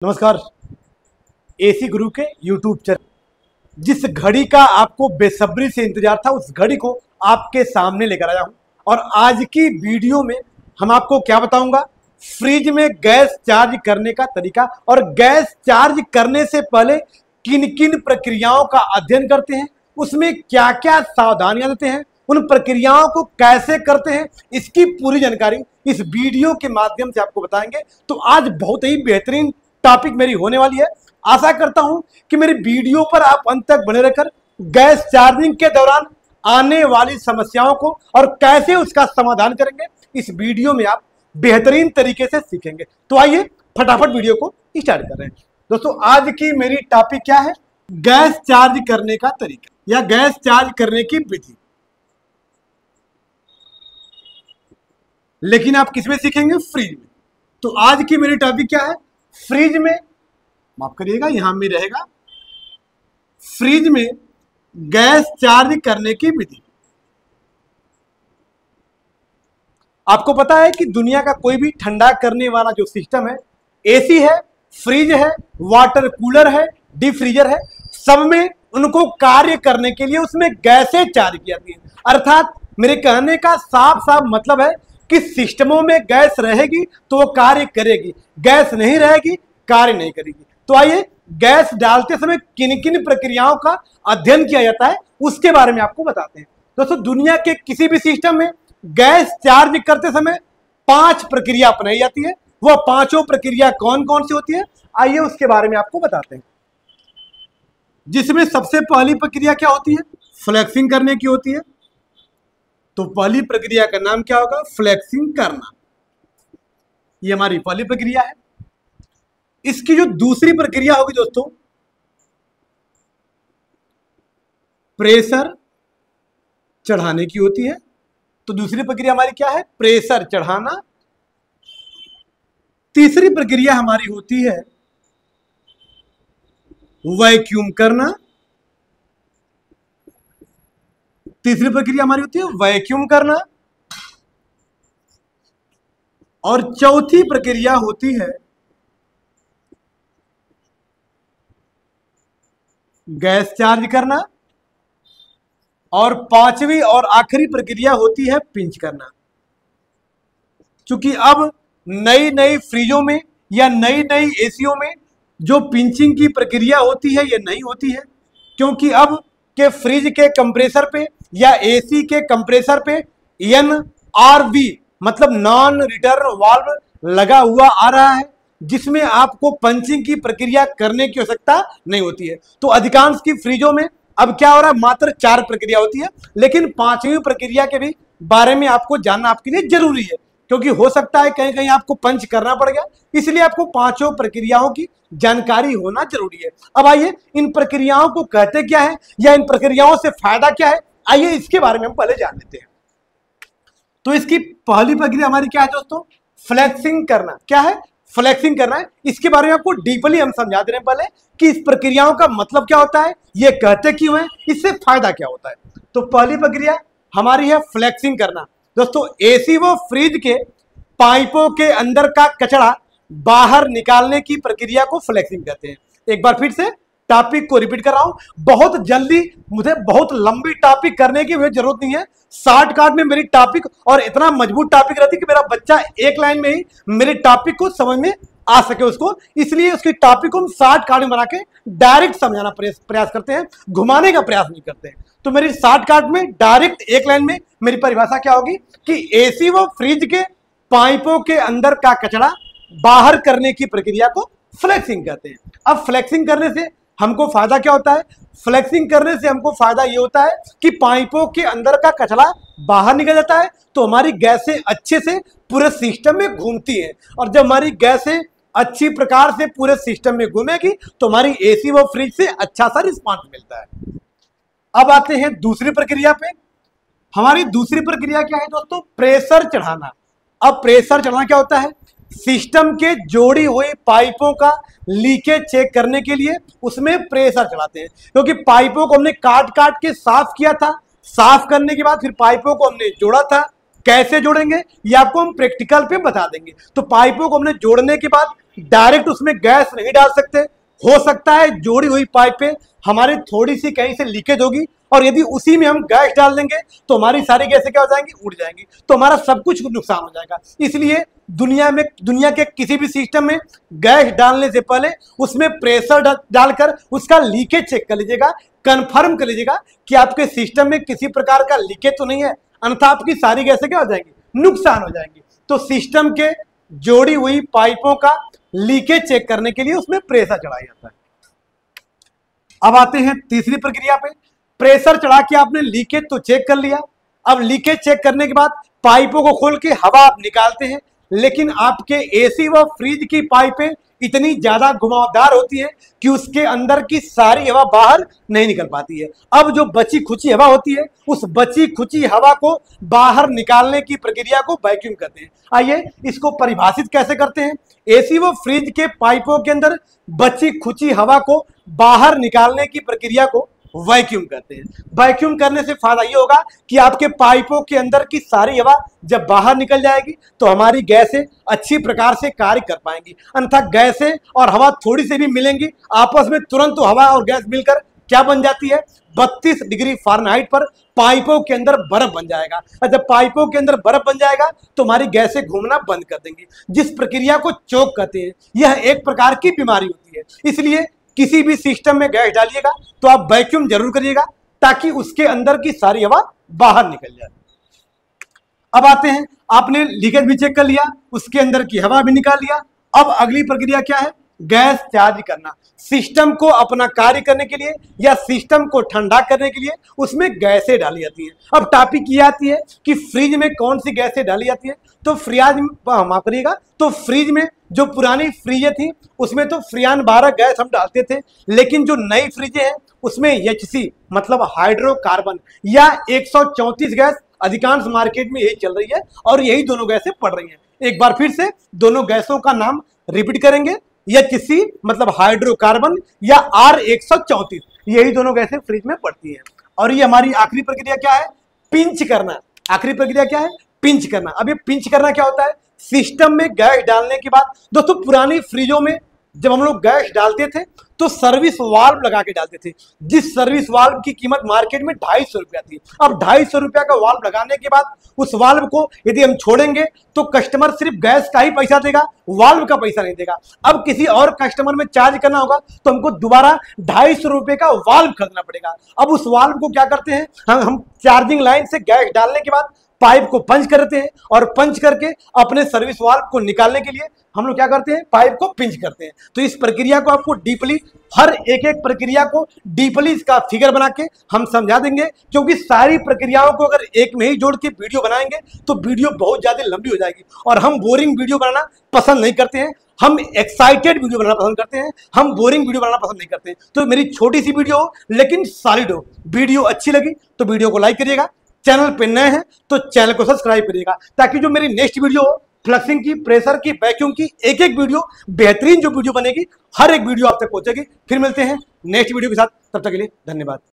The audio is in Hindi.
नमस्कार। एसी गुरु के यूट्यूब चैनल। जिस घड़ी का आपको बेसब्री से इंतजार था उस घड़ी को आपके सामने लेकर आया हूं और आज की वीडियो में हम आपको क्या बताऊंगा, फ्रिज में गैस चार्ज करने का तरीका और गैस चार्ज करने से पहले किन किन प्रक्रियाओं का अध्ययन करते हैं, उसमें क्या क्या सावधानियां देते हैं, उन प्रक्रियाओं को कैसे करते हैं, इसकी पूरी जानकारी इस वीडियो के माध्यम से आपको बताएंगे। तो आज बहुत ही बेहतरीन टॉपिक मेरी होने वाली है। आशा करता हूं कि मेरी वीडियो पर आप अंत तक बने रहकर गैस चार्जिंग के दौरान आने वाली समस्याओं को और कैसे उसका समाधान करेंगे, इस वीडियो में आप बेहतरीन तरीके से सीखेंगे। तो आइए फटाफट वीडियो को स्टार्ट कर रहे हैं। दोस्तों, आज की मेरी टॉपिक क्या है? गैस चार्ज करने का तरीका या गैस चार्ज करने की विधि। लेकिन आप किसमें सीखेंगे? फ्रिज में। तो आज की मेरी टॉपिक क्या है? फ्रिज में, माफ करिएगा, यहां में रहेगा फ्रिज में गैस चार्ज करने की विधि। आपको पता है कि दुनिया का कोई भी ठंडा करने वाला जो सिस्टम है, एसी है, फ्रिज है, वाटर कूलर है, डीप फ्रीजर है, सब में उनको कार्य करने के लिए उसमें गैसें चार्ज की जाती है। अर्थात मेरे कहने का साफ साफ मतलब है कि सिस्टमों में गैस रहेगी तो वो कार्य करेगी, गैस नहीं रहेगी कार्य नहीं करेगी। तो आइए, गैस डालते समय किन किन प्रक्रियाओं का अध्ययन किया जाता है उसके बारे में आपको बताते हैं। दोस्तों, दुनिया के किसी भी सिस्टम में गैस चार्ज करते समय 5 प्रक्रिया अपनाई जाती है। वह पांचों प्रक्रिया कौन कौन सी होती है, आइए उसके बारे में आपको बताते हैं। जिसमें सबसे पहली प्रक्रिया क्या होती है? फ्लैक्सिंग करने की होती है। तो पहली प्रक्रिया का नाम क्या होगा? फ्लैक्सिंग करना। ये हमारी पहली प्रक्रिया है। इसकी जो दूसरी प्रक्रिया होगी दोस्तों, प्रेशर चढ़ाने की होती है। तो दूसरी प्रक्रिया हमारी क्या है? प्रेशर चढ़ाना। तीसरी प्रक्रिया हमारी होती है वैक्यूम करना। तीसरी प्रक्रिया हमारी होती है वैक्यूम करना। और चौथी प्रक्रिया होती है गैस चार्ज करना। और पांचवी और आखिरी प्रक्रिया होती है पिंच करना। क्योंकि अब नई नई फ्रिजों में या नई नई एसीओं में जो पिंचिंग की प्रक्रिया होती है ये नहीं होती है, क्योंकि अब के फ्रिज के कंप्रेसर पे या एसी के कंप्रेसर पे NRV मतलब नॉन रिटर्न वाल्व लगा हुआ आ रहा है, जिसमें आपको पंचिंग की प्रक्रिया करने की आवश्यकता नहीं होती है। तो अधिकांश की फ्रिजों में अब क्या हो रहा है? मात्र 4 प्रक्रिया होती है। लेकिन 5वीं प्रक्रिया के भी बारे में आपको जानना आपके लिए जरूरी है, क्योंकि हो सकता है कहीं कहीं आपको पंच करना पड़ गया, इसलिए आपको पांचों प्रक्रियाओं की जानकारी होना जरूरी है। अब आइए, इन प्रक्रियाओं को कहते क्या है या इन प्रक्रियाओं से फायदा क्या है, आइए इसके बारे में हम पहले जान लेते हैं। तो इसकी पहली प्रक्रिया हमारी क्या है दोस्तों? फ्लैक्सिंग करना। क्या है? फ्लैक्सिंग करना है। इसके बारे में आपको डीपली हम समझा दे रहे हैं पहले कि इस प्रक्रियाओं का मतलब क्या होता है, ये कहते क्यों है, इससे फायदा क्या होता है। तो पहली प्रक्रिया हमारी है फ्लैक्सिंग करना। दोस्तों, एसी व फ्रिज के पाइपों के अंदर का कचरा बाहर निकालने की प्रक्रिया को फ्लैक्सिंग कहते हैं। एक बार फिर से टॉपिक को रिपीट कर रहा हूं, बहुत जल्दी, मुझे बहुत लंबी टॉपिक करने की जरूरत नहीं है। शॉर्टकट में मेरी टॉपिक और इतना मजबूत टॉपिक रहती है कि मेरा बच्चा एक लाइन में ही मेरे टॉपिक को समझ में आ सके उसको, इसलिए उसकी टॉपिक को हम शॉर्टकट में बना के डायरेक्ट समझाना प्रयास करते हैं, घुमाने का प्रयास नहीं करते हैं। तो मेरी शॉर्टकट में डायरेक्ट एक लाइन में मेरी परिभाषा क्या होगी कि एसी व फ्रिज के पाइपों के अंदर का कचरा बाहर करने की प्रक्रिया को फ्लैक्सिंग कहते हैं। अब फ्लैक्सिंग करने से हमको फायदा क्या होता है? फ्लैक्सिंग करने से हमको फायदा ये होता है कि पाइपों के अंदर का कचरा बाहर निकल जाता है, तो हमारी गैसें अच्छे से पूरे सिस्टम में घूमती हैं। और जब हमारी गैसें अच्छी प्रकार से पूरे सिस्टम में घूमेगी तो हमारी एसी व फ्रिज से अच्छा सा रिस्पांस मिलता है। अब आते हैं दूसरी प्रक्रिया पे। हमारी दूसरी प्रक्रिया क्या है दोस्तों? प्रेशर चढ़ाना। अब प्रेशर चढ़ाना क्या होता है? सिस्टम के जोड़ी हुई पाइपों का लीकेज चेक करने के लिए उसमें प्रेशर चढ़ाते हैं, क्योंकि पाइपों को हमने काट काट के साफ किया था, साफ करने के बाद फिर पाइपों को हमने जोड़ा था, कैसे जोड़ेंगे ये आपको हम प्रैक्टिकल पे बता देंगे। तो पाइपों को हमने जोड़ने के बाद डायरेक्ट उसमें गैस नहीं डाल सकते। हो सकता है जोड़ी हुई पाइप पे हमारी थोड़ी सी कहीं से लीकेज होगी, और यदि उसी में हम गैस डाल देंगे तो हमारी सारी गैसें क्या हो जाएंगी, उड़ जाएंगी, तो हमारा सब कुछ नुकसान हो जाएगा। इसलिए दुनिया के किसी भी सिस्टम में गैस डालने से पहले उसमें प्रेशर डालकर उसका लीकेज चेक कर लीजिएगा, कंफर्म कर लीजिएगा कि आपके सिस्टम में किसी प्रकार का लीकेज तो नहीं है, अन्यथा आपकी सारी गैसें क्या हो जाएंगी, नुकसान हो जाएंगी। तो सिस्टम के जोड़ी हुई पाइपों का लीकेज चेक करने के लिए उसमें प्रेशर चढ़ाया जाता है। अब आते हैं तीसरी प्रक्रिया पे। प्रेशर चढ़ा के आपने लीकेज तो चेक कर लिया। अब लीकेज चेक करने के बाद पाइपों को खोल के हवा आप निकालते हैं, लेकिन आपके एसी व फ्रिज की पाइपें इतनी ज्यादा घुमावदार होती है कि उसके अंदर की सारी हवा बाहर नहीं निकल पाती है। अब जो बची खुची हवा होती है, उस बची खुची हवा को बाहर निकालने की प्रक्रिया को वैक्यूम कहते हैं। आइए इसको परिभाषित कैसे करते हैं। एसी व फ्रिज के पाइपों के अंदर बची खुची हवा को बाहर निकालने की प्रक्रिया को वैक्यूम कहते हैं। वैक्यूम करने से फायदा ये होगा कि आपके पाइपों के अंदर की सारी हवा जब बाहर निकल जाएगी तो हमारी गैसें अच्छी प्रकार से कार्य कर पाएंगी। अन्यथा गैसें और हवा थोड़ी सी भी मिलेंगी आपस में, तुरंत तो हवा और गैस मिलकर क्या बन जाती है, 32 डिग्री फ़ारेनहाइट पर पाइपों के अंदर बर्फ बन जाएगा। और जब पाइपों के अंदर बर्फ बन जाएगा तो हमारी गैसें घूमना बंद कर देंगी, जिस प्रक्रिया को चोक कहते हैं। यह एक प्रकार की बीमारी होती है। इसलिए किसी भी सिस्टम में गैस डालिएगा तो आप वैक्यूम जरूर करिएगा, ताकि उसके अंदर की सारी हवा बाहर निकल जाए। अब आते हैं, आपने लीकेज भी चेक कर लिया, उसके अंदर की हवा भी निकाल लिया। अब अगली प्रक्रिया क्या है, गैस चार्ज करना। सिस्टम को अपना कार्य करने के लिए या सिस्टम को ठंडा करने के लिए उसमें गैसें डाली जाती हैं। अब टॉपिक ये आती है कि फ्रिज में कौन सी गैसें डाली जाती है। तो माफ करिएगा, तो फ्रिज में जो पुरानी फ्रिजें थी उसमें तो फ्रियान 12 गैस हम डालते थे, लेकिन जो नई फ्रिजें हैं उसमें HC मतलब हाइड्रोकार्बन या 134 गैस अधिकांश मार्केट में यही चल रही है, और यही दोनों गैसें पड़ रही हैं। एक बार फिर से दोनों गैसों का नाम रिपीट करेंगे। HC मतलब हाइड्रोकार्बन या R134, यही दोनों गैसें फ्रिज में पड़ती हैं। और ये हमारी आखिरी प्रक्रिया क्या है, पिंच करना। आखिरी प्रक्रिया क्या है, पिंच करना। अब ये पिंच करना क्या होता है, सिस्टम में गैस डालने के बाद दोस्तों पुरानी फ्रिजों में जब हम लोग गैस डालते थे तो सर्विस वाल्व लगा के डालते थे, जिस सर्विस वाल्व की कीमत मार्केट में 250 रुपया थी। अब 250 रुपया का वाल्व लगाने के बाद उस वाल्व को यदि हम छोड़ेंगे तो कस्टमर सिर्फ गैस का ही पैसा देगा, वाल्व का पैसा नहीं देगा। अब किसी और कस्टमर में चार्ज करना होगा तो हमको दोबारा 250 रुपये का वाल्व खरीदना पड़ेगा। अब उस वाल्व को क्या करते हैं, हम चार्जिंग लाइन से गैस डालने के बाद पाइप को पंच करते हैं, और पंच करके अपने सर्विस वाल्व को निकालने के लिए हम लोग क्या करते हैं, पाइप को पिंच करते हैं। तो इस प्रक्रिया को आपको डीपली, हर एक प्रक्रिया को डीपली इसका फिगर बना के हम समझा देंगे, क्योंकि सारी प्रक्रियाओं को अगर एक में ही जोड़ के वीडियो बनाएंगे तो वीडियो बहुत ज्यादा लंबी हो जाएगी, और हम बोरिंग वीडियो बनाना पसंद नहीं करते हैं। हम एक्साइटेड वीडियो बनाना पसंद करते हैं, हम बोरिंग वीडियो बनाना पसंद नहीं करते। तो मेरी छोटी सी वीडियो हो लेकिन सॉलिड हो। वीडियो अच्छी लगी तो वीडियो को लाइक करिएगा, चैनल पे नए हैं तो चैनल को सब्सक्राइब करिएगा, ताकि जो मेरी नेक्स्ट वीडियो हो, फ्लक्सिंग की, प्रेशर की, वैक्यूम की, एक वीडियो, बेहतरीन जो वीडियो बनेगी, हर एक वीडियो आप तक पहुंचेगी। फिर मिलते हैं नेक्स्ट वीडियो के साथ, तब तक के लिए धन्यवाद।